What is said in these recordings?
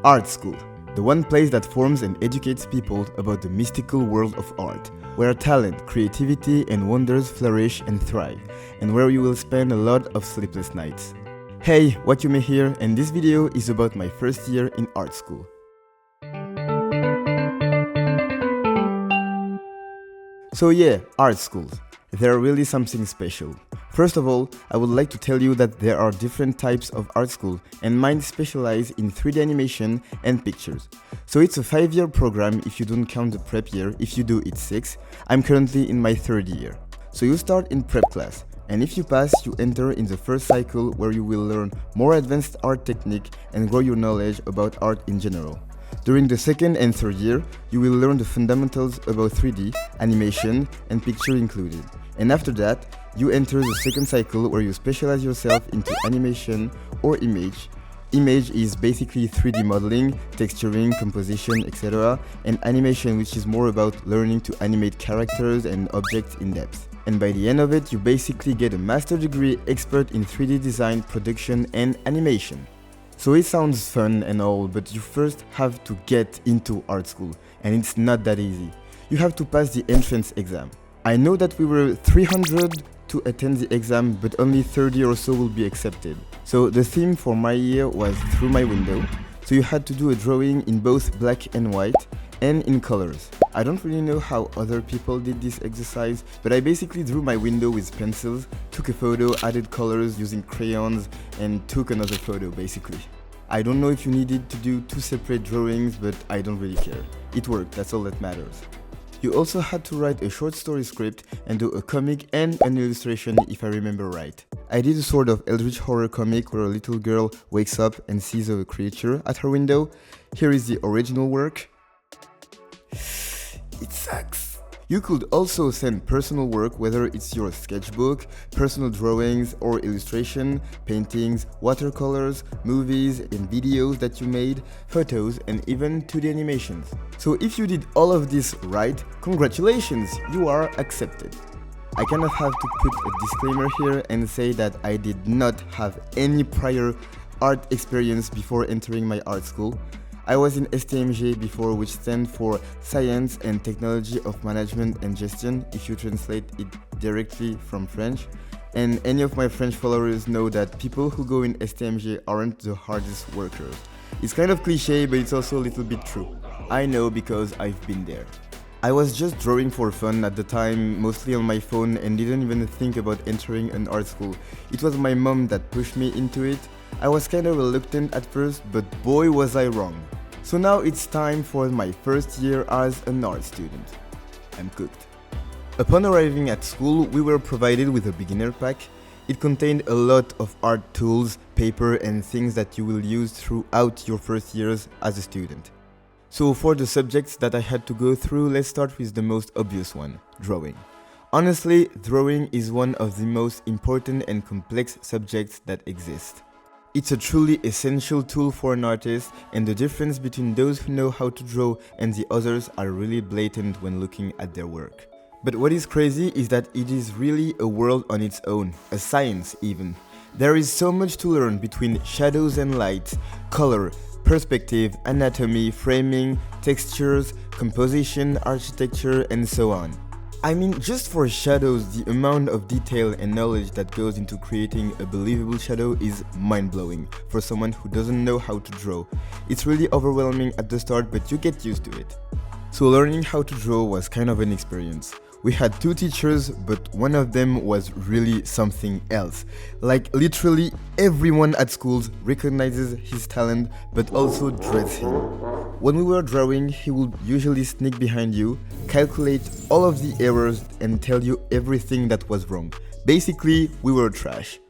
Art School, the one place that forms and educates people about the mystical world of art, where talent, creativity, and wonders flourish and thrive, and where you will spend a lot of sleepless nights. Hey, what you may hear, and this video is about my first year in art school. So yeah, art schools. They're really something special. First of all, I would like to tell you that there are different types of art school, and mine specialize in 3D animation and pictures. So it's a 5-year program if you don't count the prep year. If you do, it's 6. I'm currently in my 3rd year. So you start in prep class, and if you pass, you enter in the first cycle where you will learn more advanced art technique and grow your knowledge about art in general. During the 2nd and 3rd year, you will learn the fundamentals about 3D, animation, and picture included. And after that, you enter the 2nd cycle where you specialize yourself into animation or image. Image is basically 3D modeling, texturing, composition, etc. And animation, which is more about learning to animate characters and objects in depth. And by the end of it, you basically get a master degree expert in 3D design, production, and animation. So it sounds fun and all, but you first have to get into art school, and it's not that easy. You have to pass the entrance exam. I know that we were 300 to attend the exam, but only 30 or so will be accepted. So the theme for my year was Through My Window, so you had to do a drawing in both black and white, and in colors. I don't really know how other people did this exercise, but I basically drew my window with pencils, took a photo, added colors using crayons, and took another photo basically. I don't know if you needed to do 2 separate drawings, but I don't really care. It worked, that's all that matters. You also had to write a short story script and do a comic and an illustration if I remember right. I did a sort of eldritch horror comic where a little girl wakes up and sees a creature at her window. Here is the original work. It sucks. You could also send personal work, whether it's your sketchbook, personal drawings or illustration, paintings, watercolors, movies and videos that you made, photos and even 2D animations. So if you did all of this right, congratulations, you are accepted. I kind of have to put a disclaimer here and say that I did not have any prior art experience before entering my art school. I was in STMG before, which stands for Science and Technology of Management and Gestion, if you translate it directly from French. And any of my French followers know that people who go in STMG aren't the hardest workers. It's kind of cliche, but it's also a little bit true. I know because I've been there. I was just drawing for fun at the time, mostly on my phone, and didn't even think about entering an art school. It was my mom that pushed me into it. I was kind of reluctant at first, but boy was I wrong. So now it's time for my first year as an art student. I'm cooked. Upon arriving at school, we were provided with a beginner pack. It contained a lot of art tools, paper and things that you will use throughout your first years as a student. So for the subjects that I had to go through, let's start with the most obvious one, drawing. Honestly, drawing is one of the most important and complex subjects that exist. It's a truly essential tool for an artist, and the difference between those who know how to draw and the others are really blatant when looking at their work. But what is crazy is that it is really a world on its own, a science even. There is so much to learn between shadows and light, color, perspective, anatomy, framing, textures, composition, architecture, and so on. I mean, just for shadows, the amount of detail and knowledge that goes into creating a believable shadow is mind-blowing for someone who doesn't know how to draw. It's really overwhelming at the start, but you get used to it. So learning how to draw was kind of an experience. We had 2 teachers, but one of them was really something else. Like literally everyone at schools recognizes his talent, but also dreads him. When we were drawing, he would usually sneak behind you, calculate all of the errors and tell you everything that was wrong. Basically, we were trash.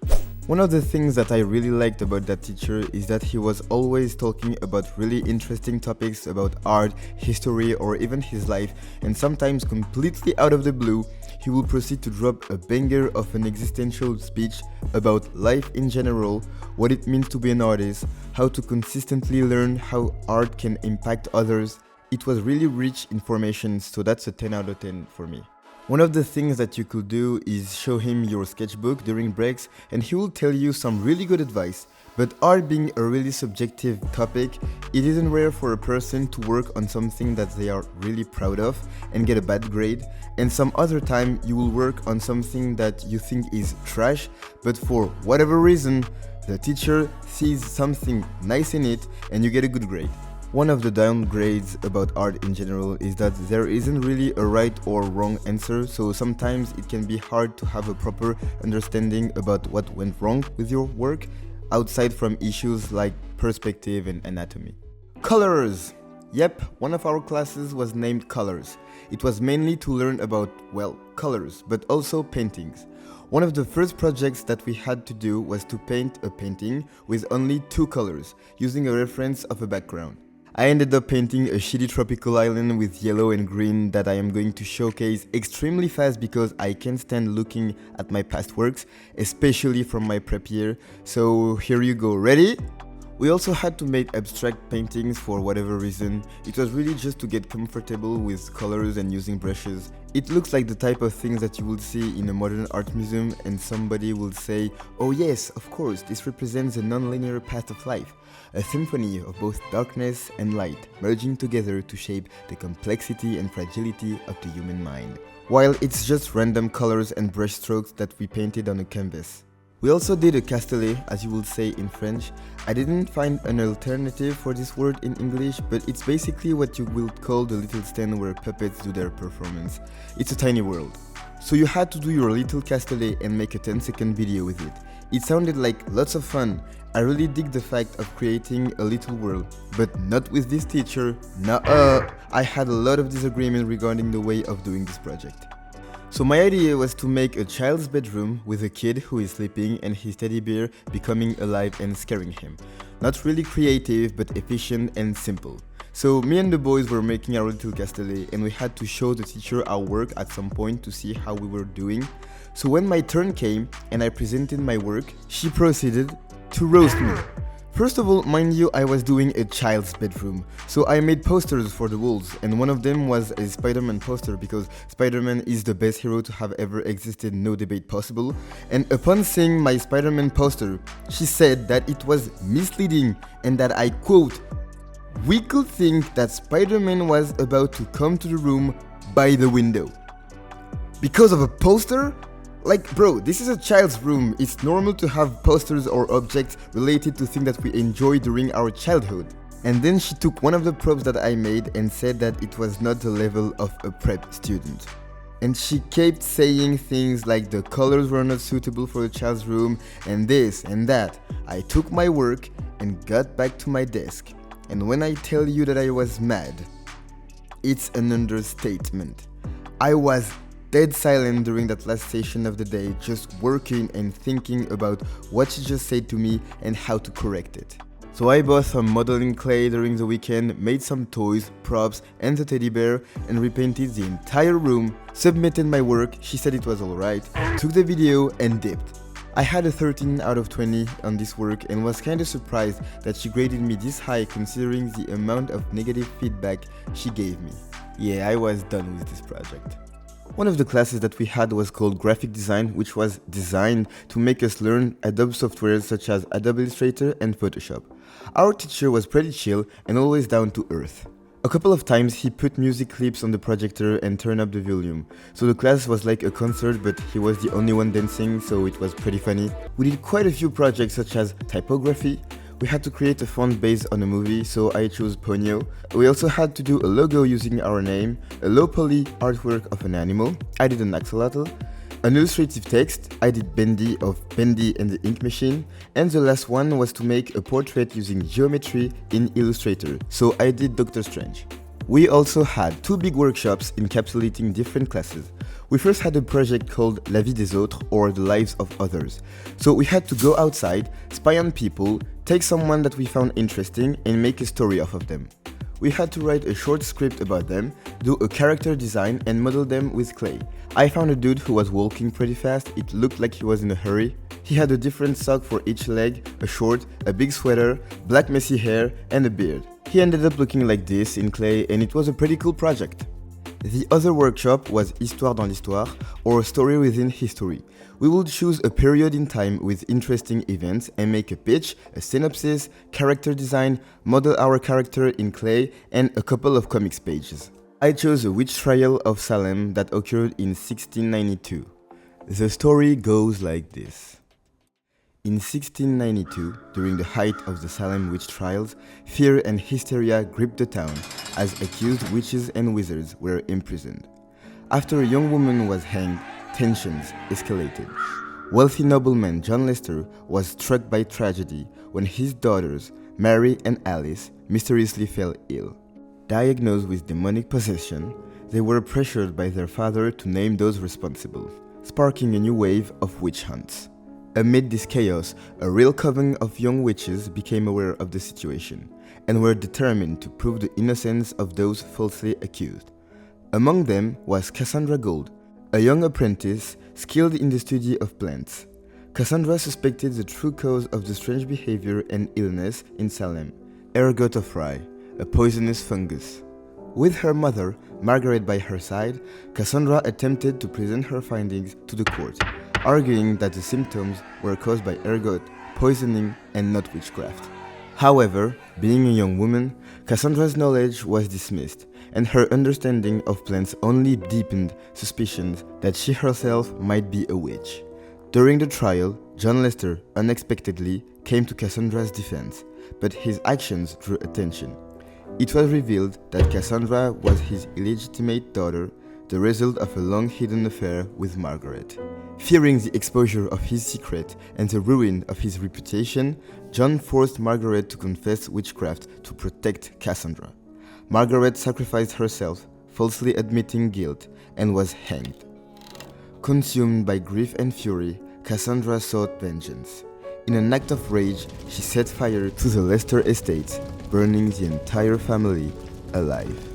One of the things that I really liked about that teacher is that he was always talking about really interesting topics about art, history, or even his life, and sometimes completely out of the blue, he will proceed to drop a banger of an existential speech about life in general, what it means to be an artist, how to consistently learn how art can impact others. It was really rich information, so that's a 10 out of 10 for me. One of the things that you could do is show him your sketchbook during breaks, and he will tell you some really good advice. But art being a really subjective topic, it isn't rare for a person to work on something that they are really proud of and get a bad grade, and some other time you will work on something that you think is trash, but for whatever reason, the teacher sees something nice in it and you get a good grade. One of the downgrades about art in general is that there isn't really a right or wrong answer, so sometimes it can be hard to have a proper understanding about what went wrong with your work, outside from issues like perspective and anatomy. Colors! Yep, one of our classes was named Colors. It was mainly to learn about, well, colors, but also paintings. One of the first projects that we had to do was to paint a painting with only 2 colors, using a reference of a background. I ended up painting a shitty tropical island with yellow and green that I am going to showcase extremely fast because I can't stand looking at my past works, especially from my prep year. So here you go, ready? We also had to make abstract paintings for whatever reason. It was really just to get comfortable with colors and using brushes. It looks like the type of things that you will see in a modern art museum and somebody will say, oh yes, of course, this represents a non-linear path of life. A symphony of both darkness and light merging together to shape the complexity and fragility of the human mind. While it's just random colors and brush strokes that we painted on a canvas. We also did a castellet, as you will say in French. I didn't find an alternative for this word in English, but it's basically what you will call the little stand where puppets do their performance. It's a tiny world. So you had to do your little castellet and make a 10-second video with it. It sounded like lots of fun. I really dig the fact of creating a little world, but not with this teacher. I had a lot of disagreement regarding the way of doing this project. So my idea was to make a child's bedroom with a kid who is sleeping and his teddy bear becoming alive and scaring him. Not really creative, but efficient and simple. So me and the boys were making our little castellet and we had to show the teacher our work at some point to see how we were doing. So when my turn came and I presented my work, she proceeded to roast me. First of all, mind you, I was doing a child's bedroom, so I made posters for the walls, and one of them was a Spider-Man poster because Spider-Man is the best hero to have ever existed, no debate possible. And upon seeing my Spider-Man poster, she said that it was misleading and that I quote, "We could think that Spider-Man was about to come to the room by the window." Because of a poster? Like, bro, this is a child's room. It's normal to have posters or objects related to things that we enjoy during our childhood. And then she took one of the props that I made and said that it was not the level of a prep student. And she kept saying things like the colors were not suitable for a child's room and this and that. I took my work and got back to my desk. And when I tell you that I was mad, it's an understatement. I was dead silent during that last session of the day, just working and thinking about what she just said to me and how to correct it. So I bought some modeling clay during the weekend, made some toys, props and the teddy bear and repainted the entire room, submitted my work, she said it was alright, took the video and dipped. I had a 13 out of 20 on this work and was kinda surprised that she graded me this high considering the amount of negative feedback she gave me. Yeah, I was done with this project. One of the classes that we had was called Graphic Design, which was designed to make us learn Adobe softwares such as Adobe Illustrator and Photoshop. Our teacher was pretty chill and always down to earth. A couple of times he put music clips on the projector and turned up the volume. So the class was like a concert, but he was the only one dancing, so it was pretty funny. We did quite a few projects such as typography. We had to create a font based on a movie, so I chose Ponyo. We also had to do a logo using our name, a low poly artwork of an animal, I did an axolotl, an illustrative text, I did Bendy of Bendy and the Ink Machine, and the last one was to make a portrait using geometry in Illustrator, so I did Doctor Strange. We also had 2 big workshops encapsulating different classes. We first had a project called La vie des autres, or the lives of others. So we had to go outside, spy on people, take someone that we found interesting and make a story off of them. We had to write a short script about them, do a character design and model them with clay. I found a dude who was walking pretty fast, it looked like he was in a hurry. He had a different sock for each leg, a short, a big sweater, black messy hair and a beard. He ended up looking like this in clay and it was a pretty cool project. The other workshop was Histoire dans l'Histoire, or Story Within History. We will choose a period in time with interesting events and make a pitch, a synopsis, character design, model our character in clay, and a couple of comics pages. I chose a witch trial of Salem that occurred in 1692. The story goes like this. In 1692, during the height of the Salem witch trials, fear and hysteria gripped the town as accused witches and wizards were imprisoned. After a young woman was hanged, tensions escalated. Wealthy nobleman John Lester was struck by tragedy when his daughters, Mary and Alice, mysteriously fell ill. Diagnosed with demonic possession, they were pressured by their father to name those responsible, sparking a new wave of witch hunts. Amid this chaos, a real coven of young witches became aware of the situation and were determined to prove the innocence of those falsely accused. Among them was Cassandra Gould, a young apprentice skilled in the study of plants. Cassandra suspected the true cause of the strange behavior and illness in Salem, ergot ophryi, a poisonous fungus. With her mother, Margaret by her side, Cassandra attempted to present her findings to the court, arguing that the symptoms were caused by ergot, poisoning, and not witchcraft. However, being a young woman, Cassandra's knowledge was dismissed, and her understanding of plants only deepened suspicions that she herself might be a witch. During the trial, John Lester unexpectedly came to Cassandra's defense, but his actions drew attention. It was revealed that Cassandra was his illegitimate daughter, the result of a long-hidden affair with Margaret. Fearing the exposure of his secret and the ruin of his reputation, John forced Margaret to confess witchcraft to protect Cassandra. Margaret sacrificed herself, falsely admitting guilt, and was hanged. Consumed by grief and fury, Cassandra sought vengeance. In an act of rage, she set fire to the Lester estate, burning the entire family alive.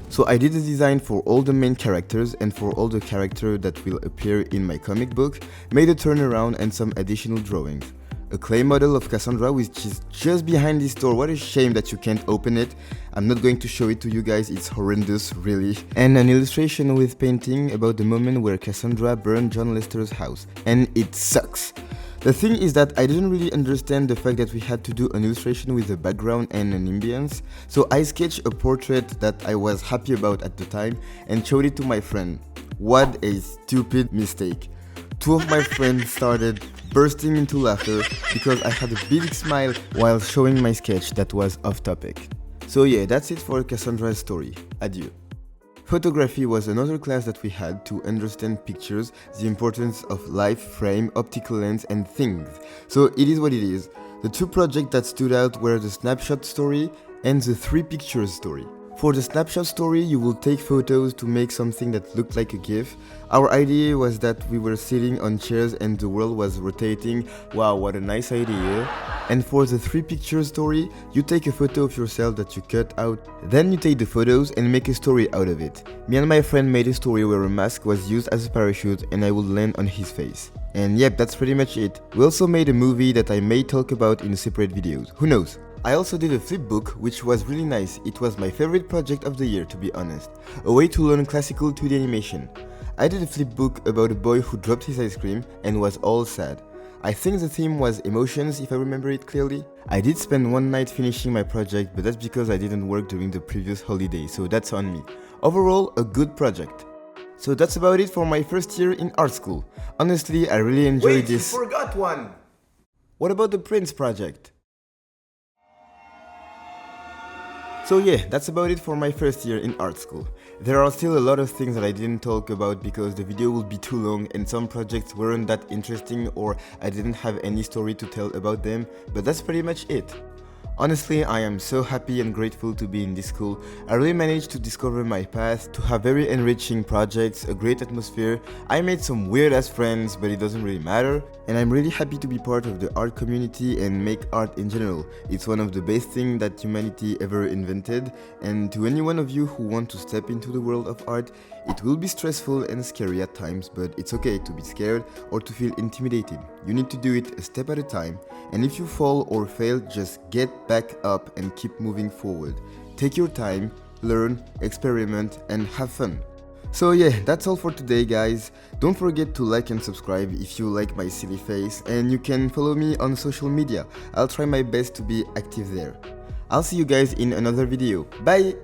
So I did the design for all the main characters and for all the characters that will appear in my comic book, made a turnaround and some additional drawings. A clay model of Cassandra which is just behind this door. What a shame that you can't open it. I'm not going to show it to you guys, it's horrendous really. And an illustration with painting about the moment where Cassandra burned John Lester's house. And it sucks. The thing is that I didn't really understand the fact that we had to do an illustration with a background and an ambience, so I sketched a portrait that I was happy about at the time and showed it to my friend. What a stupid mistake. Two of my friends started bursting into laughter because I had a big smile while showing my sketch that was off topic. So yeah, that's it for Cassandra's story. Adieu. Photography was another class that we had to understand pictures, the importance of light, frame, optical lens and things. So it is what it is. The two projects that stood out were the snapshot story and the 3 pictures story. For the snapshot story, you will take photos to make something that looked like a GIF. Our idea was that we were sitting on chairs and the world was rotating. Wow, what a nice idea. And for the 3 pictures story, you take a photo of yourself that you cut out. Then you take the photos and make a story out of it. Me and my friend made a story where a mask was used as a parachute and I would land on his face. And yep, that's pretty much it. We also made a movie that I may talk about in separate videos. Who knows? I also did a flip book, which was really nice. It was my favorite project of the year, to be honest. A way to learn classical 2D animation. I did a flip book about a boy who dropped his ice cream and was all sad. I think the theme was emotions, if I remember it clearly. I did spend one night finishing my project, but that's because I didn't work during the previous holiday, so that's on me. Overall, a good project. So that's about it for my first year in art school. Honestly, I really enjoyed this. Wait, you forgot one! What about the Prince project? So yeah, that's about it for my first year in art school. There are still a lot of things that I didn't talk about because the video will be too long and some projects weren't that interesting or I didn't have any story to tell about them, but that's pretty much it. Honestly, I am so happy and grateful to be in this school. I really managed to discover my path, to have very enriching projects, a great atmosphere. I made some weird ass friends, but it doesn't really matter. And I'm really happy to be part of the art community and make art in general. It's one of the best things that humanity ever invented. And to any one of you who want to step into the world of art, it will be stressful and scary at times, but it's okay to be scared or to feel intimidated. You need to do it a step at a time, and if you fall or fail, just get back up and keep moving forward. Take your time, learn, experiment, and have fun. So yeah, that's all for today guys. Don't forget to like and subscribe if you like my silly face, and you can follow me on social media. I'll try my best to be active there. I'll see you guys in another video. Bye!